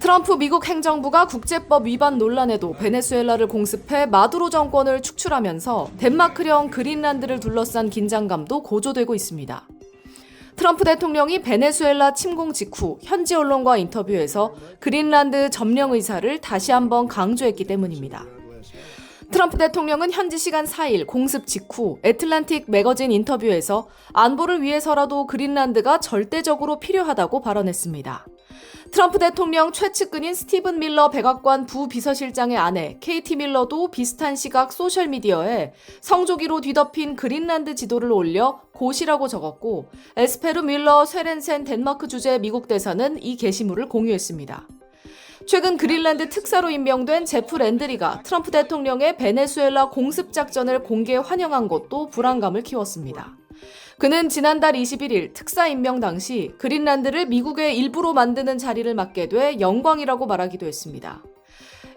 트럼프 미국 행정부가 국제법 위반 논란에도 베네수엘라를 공습해 마두로 정권을 축출하면서 덴마크령 그린란드를 둘러싼 긴장감도 고조되고 있습니다. 트럼프 대통령이 베네수엘라 침공 직후 현지 언론과 인터뷰에서 그린란드 점령 의사를 다시 한번 강조했기 때문입니다. 트럼프 대통령은 현지 시간 4일 공습 직후 애틀랜틱 매거진 인터뷰에서 안보를 위해서라도 그린란드가 절대적으로 필요하다고 발언했습니다. 트럼프 대통령 최측근인 스티븐 밀러 백악관 부비서실장의 아내 케이티 밀러도 비슷한 시각 소셜미디어에 성조기로 뒤덮인 그린란드 지도를 올려 고시라고 적었고, 에스페르 밀러 쇠렌센 덴마크 주재 미국 대사는 이 게시물을 공유했습니다. 최근 그린란드 특사로 임명된 제프 랜드리가 트럼프 대통령의 베네수엘라 공습 작전을 공개 환영한 것도 불안감을 키웠습니다. 그는 지난달 21일 특사 임명 당시 그린란드를 미국의 일부로 만드는 자리를 맡게 돼 영광이라고 말하기도 했습니다.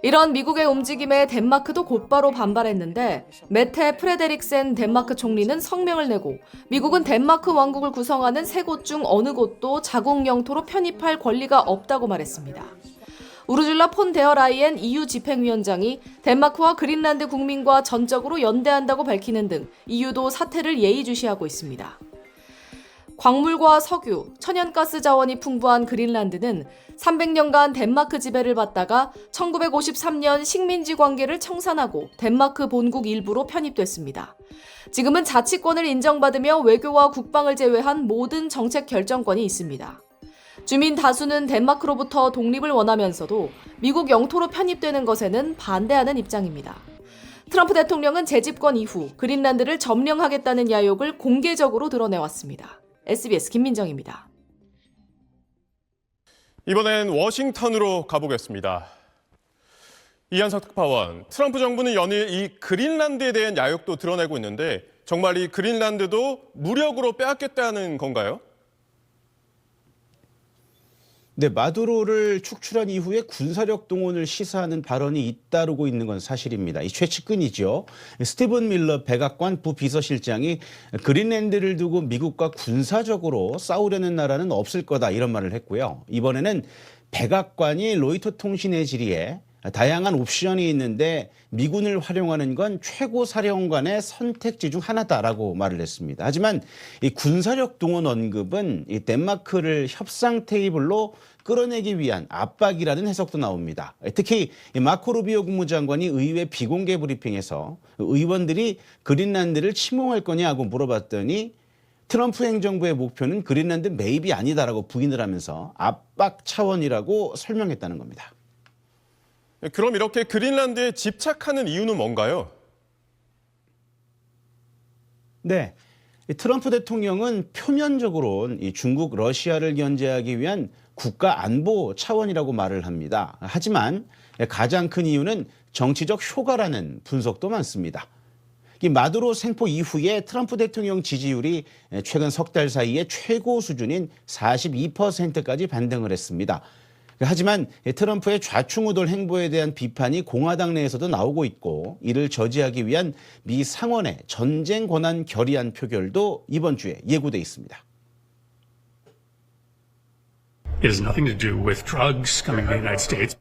이런 미국의 움직임에 덴마크도 곧바로 반발했는데 메테 프레데릭센 덴마크 총리는 성명을 내고 미국은 덴마크 왕국을 구성하는 세 곳 중 어느 곳도 자국 영토로 편입할 권리가 없다고 말했습니다. 우르줄라 폰 데어 라이엔 EU 집행위원장이 덴마크와 그린란드 국민과 전적으로 연대한다고 밝히는 등 EU도 사태를 예의주시하고 있습니다. 광물과 석유, 천연가스 자원이 풍부한 그린란드는 300년간 덴마크 지배를 받다가 1953년 식민지 관계를 청산하고 덴마크 본국 일부로 편입됐습니다. 지금은 자치권을 인정받으며 외교와 국방을 제외한 모든 정책 결정권이 있습니다. 주민 다수는 덴마크로부터 독립을 원하면서도 미국 영토로 편입되는 것에는 반대하는 입장입니다. 트럼프 대통령은 재집권 이후 그린란드를 점령하겠다는 야욕을 공개적으로 드러내왔습니다. SBS 김민정입니다. 이번엔 워싱턴으로 가보겠습니다. 이한석 특파원, 트럼프 정부는 연일 이 그린란드에 대한 야욕도 드러내고 있는데 정말 이 그린란드도 무력으로 빼앗겠다는 건가요? 네, 마두로를 축출한 이후에 군사력 동원을 시사하는 발언이 잇따르고 있는 건 사실입니다. 이 최측근이죠. 스티븐 밀러 백악관 부비서실장이 그린란드를 두고 미국과 군사적으로 싸우려는 나라는 없을 거다 이런 말을 했고요. 이번에는 백악관이 로이터 통신의 질의에 다양한 옵션이 있는데 미군을 활용하는 건 최고 사령관의 선택지 중 하나다라고 말을 했습니다. 하지만 이 군사력 동원 언급은 이 덴마크를 협상 테이블로 끌어내기 위한 압박이라는 해석도 나옵니다. 특히 이 마코 루비오 국무장관이 의회 비공개 브리핑에서 의원들이 그린란드를 침공할 거냐고 물어봤더니 트럼프 행정부의 목표는 그린란드 매입이 아니다라고 부인을 하면서 압박 차원이라고 설명했다는 겁니다. 그럼 이렇게 그린란드에 집착하는 이유는 뭔가요? 네, 트럼프 대통령은 표면적으로 이 중국, 러시아를 견제하기 위한 국가 안보 차원이라고 말을 합니다. 하지만 가장 큰 이유는 정치적 효과라는 분석도 많습니다. 이 마두로 생포 이후에 트럼프 대통령 지지율이 최근 석 달 사이에 최고 수준인 42%까지 반등을 했습니다. 하지만 트럼프의 좌충우돌 행보에 대한 비판이 공화당 내에서도 나오고 있고, 이를 저지하기 위한 미 상원의 전쟁 권한 결의안 표결도 이번 주에 예고돼 있습니다. It has nothing to do with drugs coming to the United States.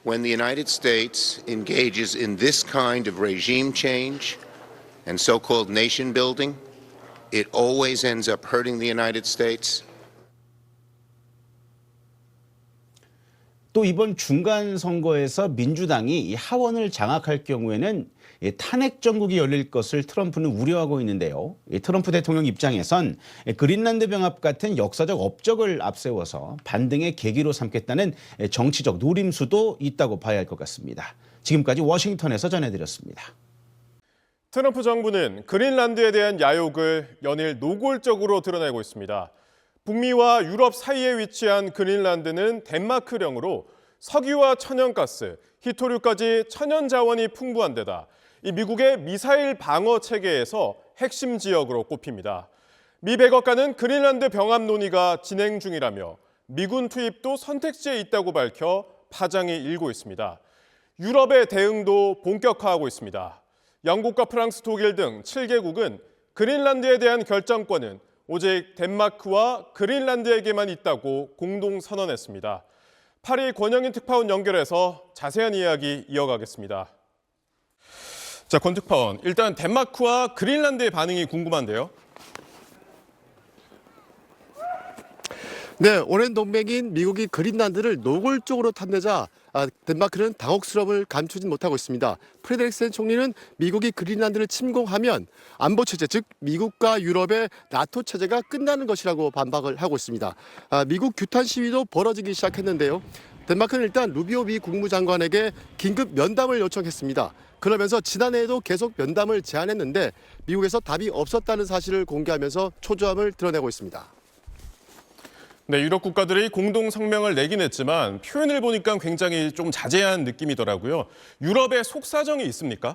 When the United States engages in this kind of regime change and so-called nation building, it always ends up hurting the United States. 또 이번 중간 선거에서 민주당이 이 하원을 장악할 경우에는 탄핵 정국이 열릴 것을 트럼프는 우려하고 있는데요. 트럼프 대통령 입장에선 그린란드 병합 같은 역사적 업적을 앞세워서 반등의 계기로 삼겠다는 정치적 노림수도 있다고 봐야 할 것 같습니다. 지금까지 워싱턴에서 전해드렸습니다. 트럼프 정부는 그린란드에 대한 야욕을 연일 노골적으로 드러내고 있습니다. 북미와 유럽 사이에 위치한 그린란드는 덴마크령으로 석유와 천연가스, 히토류까지 천연 자원이 풍부한 데다 이 미국의 미사일 방어 체계에서 핵심 지역으로 꼽힙니다. 미 백악관은 그린란드 병합 논의가 진행 중이라며 미군 투입도 선택지에 있다고 밝혀 파장이 일고 있습니다. 유럽의 대응도 본격화하고 있습니다. 영국과 프랑스, 독일 등 7개국은 그린란드에 대한 결정권은 오직 덴마크와 그린란드에게만 있다고 공동 선언했습니다. 파리 권영인 특파원 연결해서 자세한 이야기 이어가겠습니다. 자, 권 특파원, 일단 덴마크와 그린란드의 반응이 궁금한데요. 네, 오랜 동맹인 미국이 그린란드를 노골적으로 탐내자 덴마크는 당혹스러움을 감추지 못하고 있습니다. 프레데릭센 총리는 미국이 그린란드를 침공하면 안보 체제, 즉 미국과 유럽의 나토 체제가 끝나는 것이라고 반박을 하고 있습니다. 미국 규탄 시위도 벌어지기 시작했는데요. 덴마크는 일단 루비오 미 국무장관에게 긴급 면담을 요청했습니다. 그러면서 지난해에도 계속 면담을 제안했는데 미국에서 답이 없었다는 사실을 공개하면서 초조함을 드러내고 있습니다. 네, 유럽 국가들이 공동 성명을 내긴 했지만 표현을 보니까 굉장히 좀 자제한 느낌이더라고요. 유럽에 속사정이 있습니까?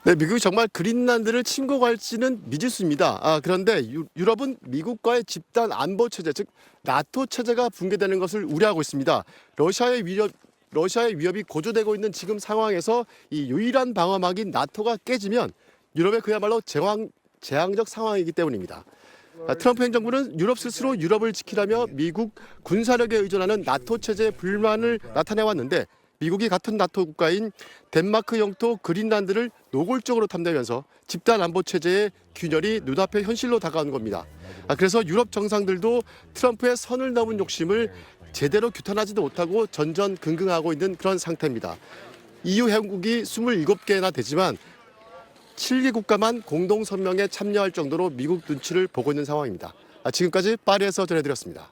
네, 미국이 정말 그린란드를 침공할지는 미지수입니다. 그런데 유럽은 미국과의 집단 안보 체제, 즉 나토 체제가 붕괴되는 것을 우려하고 있습니다. 러시아의 위협이 고조되고 있는 지금 상황에서 이 유일한 방어막인 나토가 깨지면 유럽의 그야말로 재앙적 상황이기 때문입니다. 트럼프 행정부는 유럽 스스로 유럽을 지키라며 미국 군사력에 의존하는 나토 체제의 불만을 나타내왔는데 미국이 같은 나토 국가인 덴마크 영토 그린란드를 노골적으로 탐내면서 집단 안보 체제의 균열이 눈앞에 현실로 다가온 겁니다. 그래서 유럽 정상들도 트럼프의 선을 넘은 욕심을 제대로 규탄하지도 못하고 전전긍긍하고 있는 그런 상태입니다. EU 회원국이 27개나 되지만 7개 국가만 공동 성명에 참여할 정도로 미국 눈치를 보고 있는 상황입니다. 지금까지 파리에서 전해드렸습니다.